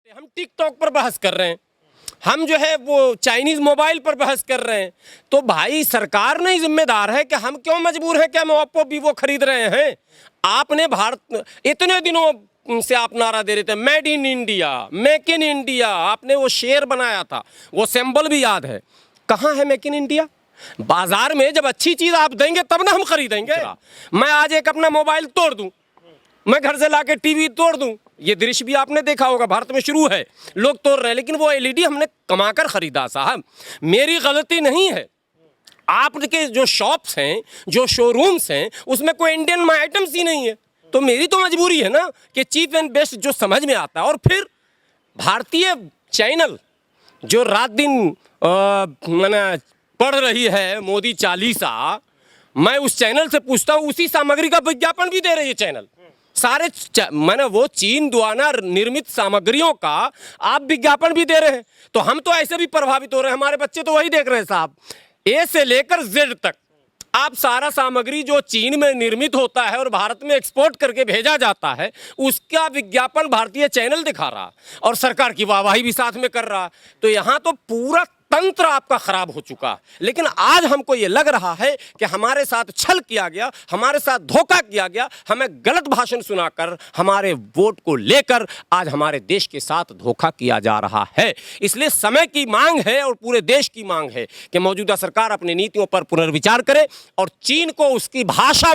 हम टिकटॉक पर बहस कर रहे हैं, हम जो है वो चाइनीज मोबाइल पर बहस कर रहे हैं। तो भाई सरकार नहीं जिम्मेदार है कि हम क्यों मजबूर हैं कि हम ओप्पो वीवो खरीद रहे हैं। आपने भारत इतने दिनों से आप नारा दे रहे थे made in India, make in India, आपने वो शेर बनाया था, वो सिंबल भी याद है। कहाँ है मेक इन इंडिया? बाजार में जब अच्छी चीज आप देंगे तब ना हम खरीदेंगे। मैं आज एक अपना मोबाइल तोड़ दूं, मैं घर से लाके टीवी तोड़ दूं, ये दृश्य भी आपने देखा होगा, भारत में शुरू है, लोग तोड़ रहे हैं, लेकिन वो एलईडी हमने कमाकर खरीदा साहब, मेरी गलती नहीं है। आपके जो शॉप्स हैं, जो शोरूम्स हैं, उसमें कोई इंडियन आइटम्स ही नहीं है, तो मेरी तो मजबूरी है ना कि चीप एंड बेस्ट जो समझ में आता है। और फिर भारतीय चैनल जो रात दिन मैंने पढ़ रही है मोदी चालीसा, मैं उस चैनल से पूछता हूँ, उसी सामग्री का विज्ञापन भी दे रही है चैनल। सारे मैंने वो चीन द्वारा निर्मित सामग्रियों का आप विज्ञापन भी दे रहे हैं, तो हम तो ऐसे भी प्रभावित हो रहे हैं, हमारे बच्चे तो वही देख रहे हैं साहब। ए से लेकर जेड तक आप सारा सामग्री जो चीन में निर्मित होता है और भारत में एक्सपोर्ट करके भेजा जाता है, उसका विज्ञापन भारतीय चैनल दिखा रहा और सरकार की वाहवाही भी साथ में कर रहा। तो यहाँ तो पूरा तंत्र आपका खराब हो चुका। लेकिन आज हमको ये लग रहा है कि हमारे साथ छल किया गया, हमारे साथ धोखा किया गया, हमें गलत भाषण सुनाकर हमारे वोट को लेकर आज हमारे देश के साथ धोखा किया जा रहा है। इसलिए समय की मांग है और पूरे देश की मांग है कि मौजूदा सरकार अपनी नीतियों पर पुनर्विचार करे और चीन को उसकी भाषा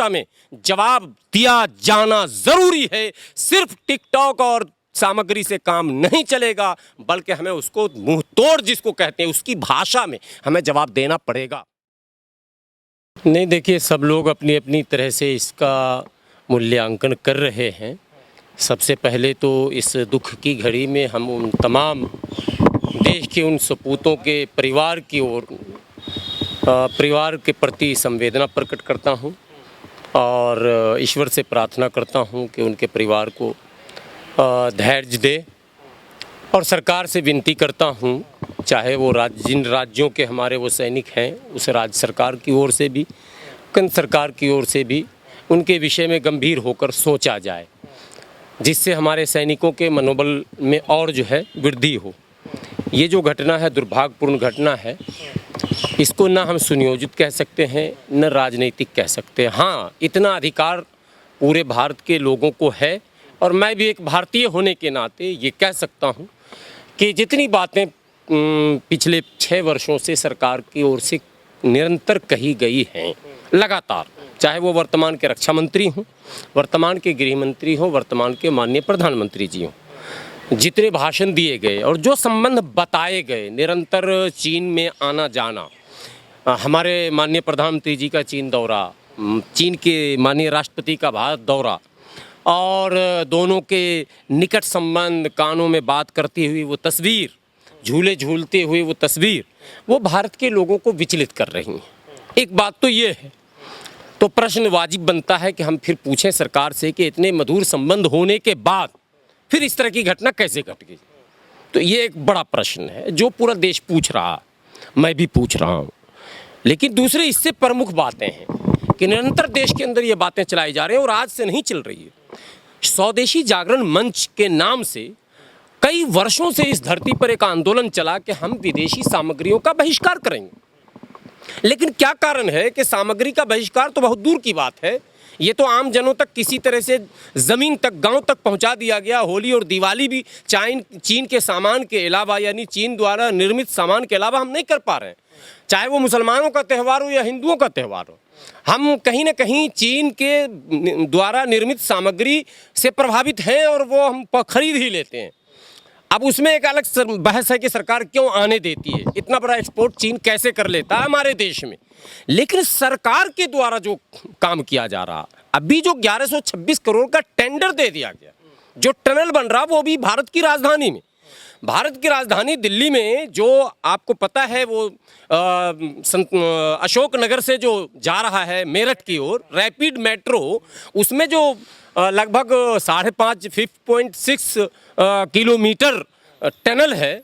में जवाब दिया जाना जरूरी है। सिर्फ टिकटॉक और सामग्री से काम नहीं चलेगा, बल्कि हमें उसको मुंह तोड़ जिसको कहते हैं उसकी भाषा में हमें जवाब देना पड़ेगा। नहीं, देखिए, सब लोग अपनी अपनी तरह से इसका मूल्यांकन कर रहे हैं। सबसे पहले तो इस दुख की घड़ी में हम उन तमाम देश के उन सपूतों के परिवार की ओर परिवार के प्रति संवेदना प्रकट करता हूं और ईश्वर से प्रार्थना करता हूं कि उनके परिवार को धैर्य दे। और सरकार से विनती करता हूं, चाहे वो जिन राज्यों के हमारे वो सैनिक हैं, उस राज्य सरकार की ओर से भी, केंद्र सरकार की ओर से भी उनके विषय में गंभीर होकर सोचा जाए, जिससे हमारे सैनिकों के मनोबल में और जो है वृद्धि हो। ये जो घटना है दुर्भाग्यपूर्ण घटना है, इसको ना हम सुनियोजित कह सकते हैं न राजनीतिक कह सकते हैं। हाँ, इतना अधिकार पूरे भारत के लोगों को है और मैं भी एक भारतीय होने के नाते ये कह सकता हूँ कि जितनी बातें पिछले 6 वर्षों से सरकार की ओर से निरंतर कही गई हैं लगातार, चाहे वो वर्तमान के रक्षा मंत्री हों, वर्तमान के गृह मंत्री हों, वर्तमान के माननीय प्रधानमंत्री जी हों, जितने भाषण दिए गए और जो संबंध बताए गए, निरंतर चीन में आना जाना, हमारे माननीय प्रधानमंत्री जी का चीन दौरा, चीन के माननीय राष्ट्रपति का भारत दौरा और दोनों के निकट संबंध, कानों में बात करती हुई वो तस्वीर, झूले झूलते हुए वो तस्वीर, वो भारत के लोगों को विचलित कर रही हैं। एक बात तो ये है, तो प्रश्न वाजिब बनता है कि हम फिर पूछें सरकार से कि इतने मधुर संबंध होने के बाद फिर इस तरह की घटना कैसे घट गई। तो ये एक बड़ा प्रश्न है जो पूरा देश पूछ रहा, मैं भी पूछ रहा हूँ। लेकिन दूसरे इससे प्रमुख बातें हैं कि निरंतर देश के अंदर ये बातें चलाई जा रही हैं और आज से नहीं चल रही है। स्वदेशी जागरण मंच के नाम से कई वर्षों से इस धरती पर एक आंदोलन चला कि हम विदेशी सामग्रियों का बहिष्कार करेंगे। लेकिन क्या कारण है कि सामग्री का बहिष्कार तो बहुत दूर की बात है, ये तो आम जनों तक किसी तरह से ज़मीन तक, गांव तक पहुंचा दिया गया। होली और दिवाली भी चीन के सामान के अलावा, यानी चीन द्वारा निर्मित सामान के अलावा हम नहीं कर पा रहे हैं, चाहे वो मुसलमानों का त्यौहार हो या हिंदुओं का त्यौहार हो। हम कहीं ना कहीं चीन के द्वारा निर्मित सामग्री से प्रभावित हैं और वो हम खरीद ही लेते हैं। अब उसमें एक अलग बहस है कि सरकार क्यों आने देती है, इतना बड़ा एक्सपोर्ट चीन कैसे कर लेता है हमारे देश में। लेकिन सरकार के द्वारा जो काम किया जा रहा, अभी जो 1126 करोड़ का टेंडर दे दिया गया, जो टनल बन रहा, वो भी भारत की राजधानी में, भारत की राजधानी दिल्ली में, जो आपको पता है वो अशोक नगर से जो जा रहा है मेरठ की ओर रैपिड मेट्रो, उसमें जो लगभग 5.6 किलोमीटर टनल है,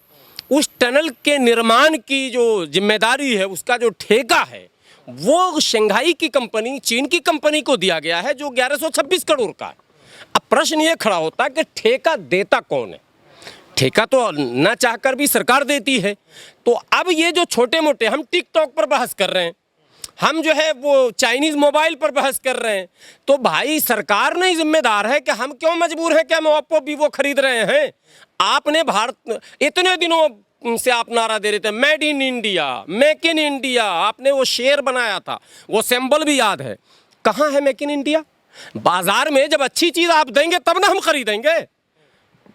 उस टनल के निर्माण की जो जिम्मेदारी है, उसका जो ठेका है, वो शंघाई की कंपनी, चीन की कंपनी को दिया गया है, जो 1126 करोड़ का है। अब प्रश्न ये खड़ा होता है कि ठेका देता कौन है? ठेका तो न चाहकर भी सरकार देती है। तो अब ये जो छोटे मोटे, हम टिकटॉक पर बहस कर रहे हैं, हम जो है वो चाइनीज़ मोबाइल पर बहस कर रहे हैं, तो भाई सरकार नहीं जिम्मेदार है कि हम क्यों मजबूर है कि हम ओप्पो वीवो खरीद रहे हैं? आपने भारत इतने दिनों से आप नारा दे रहे थे made in India, make in India, आपने वो शेर बनाया था, वो सिंबल भी याद है। कहाँ है मेक इन इंडिया? बाजार में जब अच्छी चीज़ आप देंगे तब ना हम खरीदेंगे।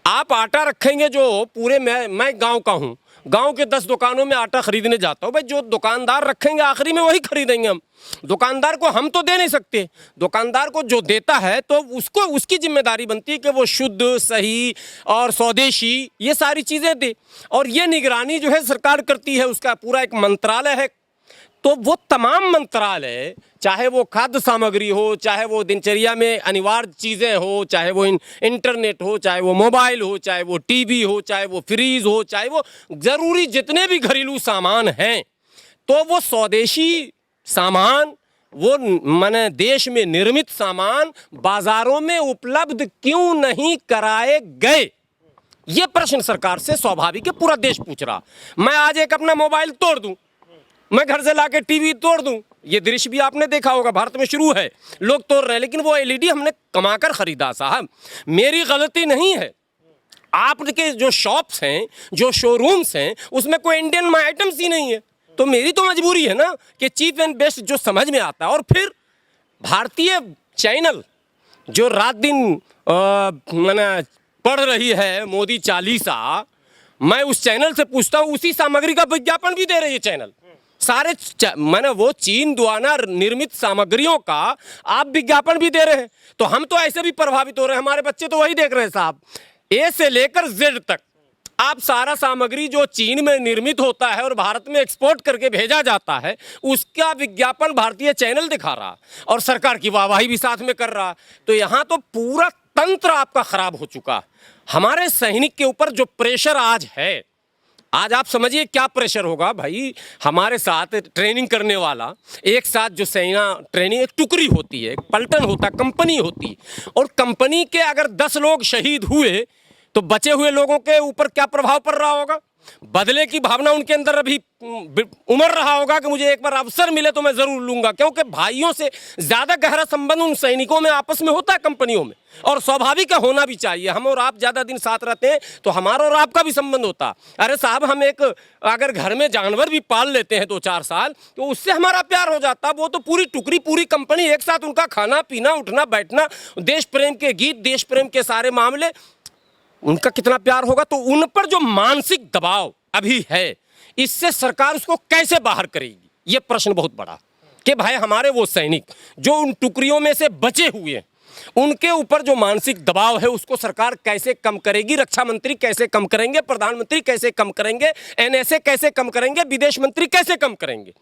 आप आटा रखेंगे जो पूरे, मैं गांव का हूँ, गांव के 10 दुकानों में आटा खरीदने जाता हूँ, भाई जो दुकानदार रखेंगे आखिरी में वही खरीदेंगे हम। दुकानदार को हम तो दे नहीं सकते, दुकानदार को जो देता है तो उसको, उसकी जिम्मेदारी बनती है कि वो शुद्ध, सही और स्वदेशी ये सारी चीज़ें दे। और ये निगरानी जो है सरकार करती है, उसका पूरा एक मंत्रालय है। तो वो तमाम मंत्रालय, चाहे वो खाद्य सामग्री हो, चाहे वो दिनचर्या में अनिवार्य चीज़ें हो, चाहे वो इंटरनेट हो, चाहे वो मोबाइल हो, चाहे वो टीवी हो, चाहे वो फ्रीज हो, चाहे वो ज़रूरी जितने भी घरेलू सामान हैं, तो वो स्वदेशी सामान, वो माने देश में निर्मित सामान बाज़ारों में उपलब्ध क्यों नहीं कराए गए? ये प्रश्न सरकार से स्वाभाविक है, पूरा देश पूछ रहा। मैं आज एक अपना मोबाइल तोड़ दूं, मैं घर से लाके टीवी तोड़ दूं, ये दृश्य भी आपने देखा होगा, भारत में शुरू है, लोग तोड़ रहे हैं, लेकिन वो एलईडी हमने कमाकर खरीदा साहब, मेरी गलती नहीं है। आपके जो शॉप्स हैं, जो शोरूम्स हैं, उसमें कोई इंडियन आइटम्स ही नहीं है, तो मेरी तो मजबूरी है ना कि चीप एंड बेस्ट जो समझ में आता है। और फिर भारतीय चैनल जो रात दिन मैंने पढ़ रही है मोदी चालीसा, मैं उस चैनल से पूछता हूँ, उसी सामग्री का विज्ञापन भी दे रही है चैनल। सारे मैंने वो चीन द्वारा निर्मित सामग्रियों का आप विज्ञापन भी दे रहे हैं, तो हम तो ऐसे भी प्रभावित हो रहे हैं, हमारे बच्चे तो वही देख रहे हैं साहब। ए से लेकर जेड तक आप सारा सामग्री जो चीन में निर्मित होता है और भारत में एक्सपोर्ट करके भेजा जाता है, उसका विज्ञापन भारतीय चैनल दिखा रहा और सरकार की वाहवाही भी साथ में कर रहा। तो यहाँ तो पूरा तंत्र आपका खराब हो चुका। हमारे सैनिक के ऊपर जो प्रेशर आज है, आज आप समझिए क्या प्रेशर होगा भाई। हमारे साथ ट्रेनिंग करने वाला, एक साथ जो सेना ट्रेनिंग, एक टुकड़ी होती है, एक पलटन होता है, कंपनी होती है, और कंपनी के अगर 10 लोग शहीद हुए तो बचे हुए लोगों के ऊपर क्या प्रभाव पड़ रहा होगा? बदले की भावना उनके अंदर अभी उमड़ रहा होगा कि मुझे एक बार अवसर मिले तो मैं जरूर लूंगा, क्योंकि भाइयों से ज्यादा गहरा संबंध उन सैनिकों में आपस में होता है कंपनियों में, और स्वाभाविक होना भी चाहिए। हम और आप ज्यादा दिन साथ रहते हैं तो हमारा और आपका भी संबंध होता। अरे साहब, हम एक अगर घर में जानवर भी पाल लेते हैं 2-4 साल, तो उससे हमारा प्यार हो जाता। वो तो पूरी टुकड़ी, पूरी कंपनी एक साथ, उनका खाना पीना, उठना बैठना, देश प्रेम के गीत, देश प्रेम के सारे मामले, उनका कितना प्यार होगा। तो उन पर जो मानसिक दबाव अभी है, इससे सरकार उसको कैसे बाहर करेगी, ये प्रश्न बहुत बड़ा। कि भाई हमारे वो सैनिक जो उन टुकड़ियों में से बचे हुए हैं, उनके ऊपर जो मानसिक दबाव है उसको सरकार कैसे कम करेगी? रक्षा मंत्री कैसे कम करेंगे? प्रधानमंत्री कैसे कम करेंगे? एनएसए कैसे कम करेंगे? विदेश मंत्री कैसे कम करेंगे?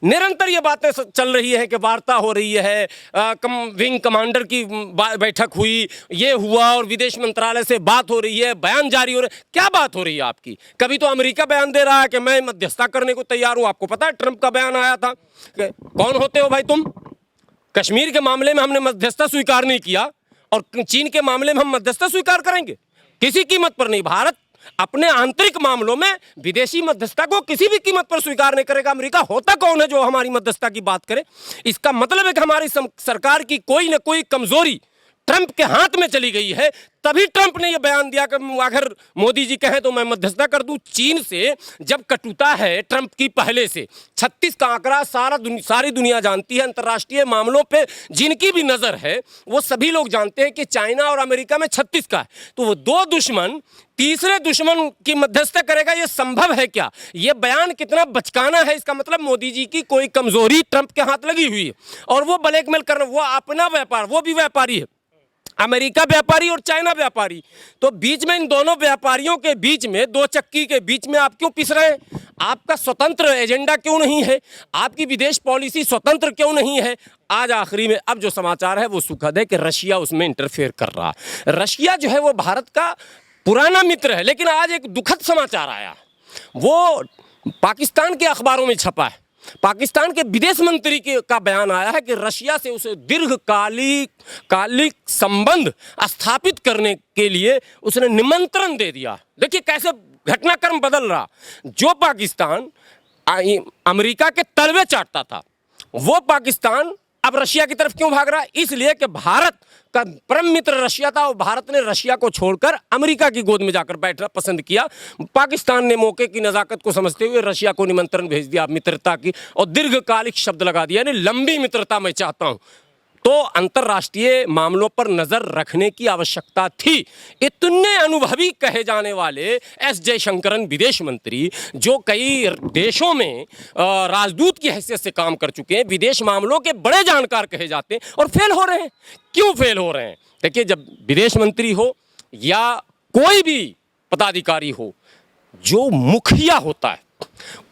निरंतर ये बातें चल रही है कि वार्ता हो रही है, विंग कमांडर की बैठक हुई, ये हुआ, और विदेश मंत्रालय से बात हो रही है, बयान जारी हो रहे। क्या बात हो रही है आपकी? कभी तो अमेरिका बयान दे रहा है कि मैं मध्यस्थता करने को तैयार हूं। आपको पता है ट्रंप का बयान आया था, कौन होते हो भाई तुम? कश्मीर के मामले में हमने मध्यस्थता स्वीकार नहीं किया, और चीन के मामले में हम मध्यस्थता स्वीकार करेंगे? किसी कीमत पर नहीं। भारत अपने आंतरिक मामलों में विदेशी मध्यस्थता को किसी भी कीमत पर स्वीकार नहीं करेगा। अमेरिका होता कौन है जो हमारी मध्यस्थता की बात करे? इसका मतलब है कि हमारी सरकार की कोई न कोई कमजोरी ट्रंप के हाथ में चली गई है, तभी ट्रंप ने यह बयान दिया कि अगर मोदी जी कहें तो मैं मध्यस्थता कर दूं। चीन से जब कटुता है ट्रंप की पहले से, 36 का आंकड़ा सारी दुनिया जानती है। अंतर्राष्ट्रीय मामलों पे जिनकी भी नजर है वो सभी लोग जानते हैं कि चाइना और अमेरिका में 36 का है। तो वो दो दुश्मन तीसरे दुश्मन की मध्यस्थता करेगा, ये संभव है क्या? ये बयान कितना बचकाना है। इसका मतलब मोदी जी की कोई कमजोरी ट्रंप के हाथ लगी हुई है, और वो ब्लैकमेल कर रहे। वो अपना व्यापार, वो भी व्यापारी है, अमेरिका व्यापारी और चाइना व्यापारी। तो बीच में इन दोनों व्यापारियों के बीच में, दो चक्की के बीच में आप क्यों पिस रहे हैं? आपका स्वतंत्र एजेंडा क्यों नहीं है? आपकी विदेश पॉलिसी स्वतंत्र क्यों नहीं है? आज आखिरी में अब जो समाचार है वो सुखद है कि रशिया उसमें इंटरफेयर कर रहा है। रशिया जो है वो भारत का पुराना मित्र है, लेकिन आज एक दुखद समाचार आया, वो पाकिस्तान के अखबारों में छपा है। पाकिस्तान के विदेश मंत्री का बयान आया है कि रशिया से उसे दीर्घकालिक संबंध स्थापित करने के लिए उसने निमंत्रण दे दिया। देखिए कैसे घटनाक्रम बदल रहा। जो पाकिस्तान अमेरिका के तलवे चाटता था, वो पाकिस्तान अब रशिया की तरफ क्यों भाग रहा है? इसलिए कि भारत का परम मित्र रशिया था और भारत ने रशिया को छोड़कर अमेरिका की गोद में जाकर बैठना पसंद किया। पाकिस्तान ने मौके की नज़ाकत को समझते हुए रशिया को निमंत्रण भेज दिया मित्रता की, और दीर्घकालिक शब्द लगा दिया, यानी लंबी मित्रता मैं चाहता हूं। तो अंतर्राष्ट्रीय मामलों पर नजर रखने की आवश्यकता थी। इतने अनुभवी कहे जाने वाले एस जयशंकरन विदेश मंत्री, जो कई देशों में राजदूत की हैसियत से काम कर चुके हैं, विदेश मामलों के बड़े जानकार कहे जाते हैं, और फेल हो रहे हैं। क्यों फेल हो रहे हैं? देखिए, जब विदेश मंत्री हो या कोई भी पदाधिकारी हो, जो मुखिया होता है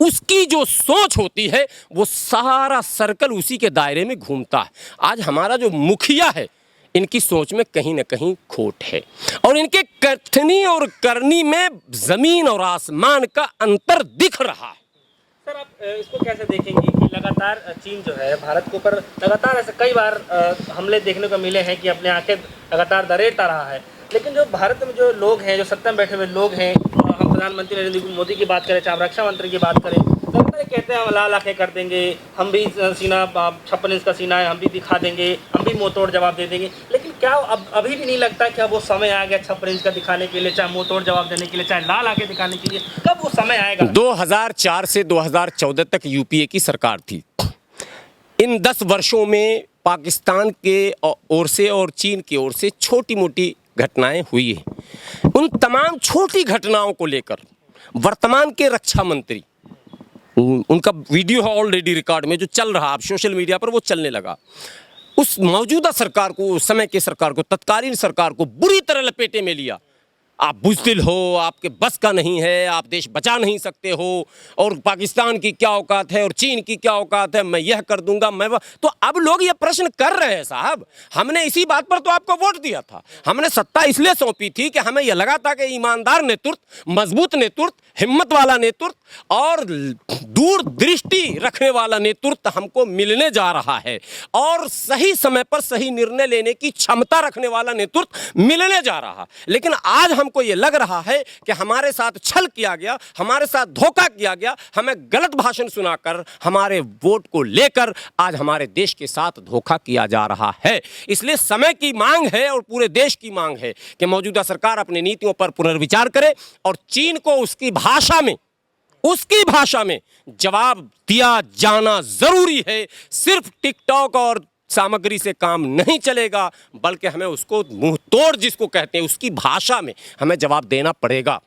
उसकी जो सोच होती है वो सारा सर्कल उसी के दायरे में घूमता है। आज हमारा जो मुखिया है, इनकी सोच में कहीं ना कहीं खोट है, और इनके कथनी और करनी में जमीन और आसमान का अंतर दिख रहा है। सर, आप इसको कैसे देखेंगे कि लगातार चीन जो है भारत के ऊपर लगातार ऐसे कई बार हमले देखने को मिले हैं कि अपने आंखें लगातार दरेड़ता रहा है, लेकिन जो भारत में जो लोग हैं, जो सत्ता में बैठे हुए लोग हैं, हम प्रधानमंत्री नरेंद्र मोदी की बात करें, चाहे रक्षा मंत्री की बात करें, लगातार कहते हैं हम लाल आंखें कर देंगे, हम भी सीना 56 इंच का सीना है, हम भी दिखा देंगे, हम भी मुंह तोड़ जवाब दे देंगे। लेकिन क्या अब अभी भी नहीं लगता कि अब वो समय आ गया 56 इंच का दिखाने के लिए, चाहे मुंह तोड़ जवाब देने के लिए, चाहे लाल आंखें दिखाने के लिए? कब वो समय आएगा? 2004 से 2014 तक यूपीए की सरकार थी। इन 10 वर्षों में पाकिस्तान के ओर से और चीन की ओर से छोटी मोटी घटनाएं हुई हैं। उन तमाम छोटी घटनाओं को लेकर वर्तमान के रक्षा मंत्री, उनका वीडियो है ऑलरेडी रिकॉर्ड में जो चल रहा, अब सोशल मीडिया पर वो चलने लगा, उस मौजूदा सरकार को, उस समय की सरकार को, तत्कालीन सरकार को बुरी तरह लपेटे में लिया। आप बुज़दिल हो, आपके बस का नहीं है, आप देश बचा नहीं सकते हो, और पाकिस्तान की क्या औकात है और चीन की क्या औकात है, मैं यह कर दूंगा, मैं तो अब लोग ये प्रश्न कर रहे हैं, साहब हमने इसी बात पर तो आपको वोट दिया था। हमने सत्ता इसलिए सौंपी थी कि हमें यह लगा था कि ईमानदार नेतृत्व, मजबूत नेतृत्व, हिम्मत वाला नेतृत्व और दूरदृष्टि रखने वाला नेतृत्व हमको मिलने जा रहा है, और सही समय पर सही निर्णय लेने की क्षमता रखने वाला नेतृत्व मिलने जा रहा। लेकिन आज हमको ये लग रहा है कि हमारे साथ छल किया गया, हमारे साथ धोखा किया गया, हमें गलत भाषण सुनाकर, हमारे वोट को लेकर आज हमारे देश के साथ धोखा किया जा रहा है। इसलिए समय की मांग है और पूरे देश की मांग है कि मौजूदा सरकार अपनी नीतियों पर पुनर्विचार करे और चीन को उसकी भाषा में जवाब दिया जाना जरूरी है। सिर्फ टिकटॉक और सामग्री से काम नहीं चलेगा, बल्कि हमें उसको मुंह तोड़ जिसको कहते हैं उसकी भाषा में हमें जवाब देना पड़ेगा।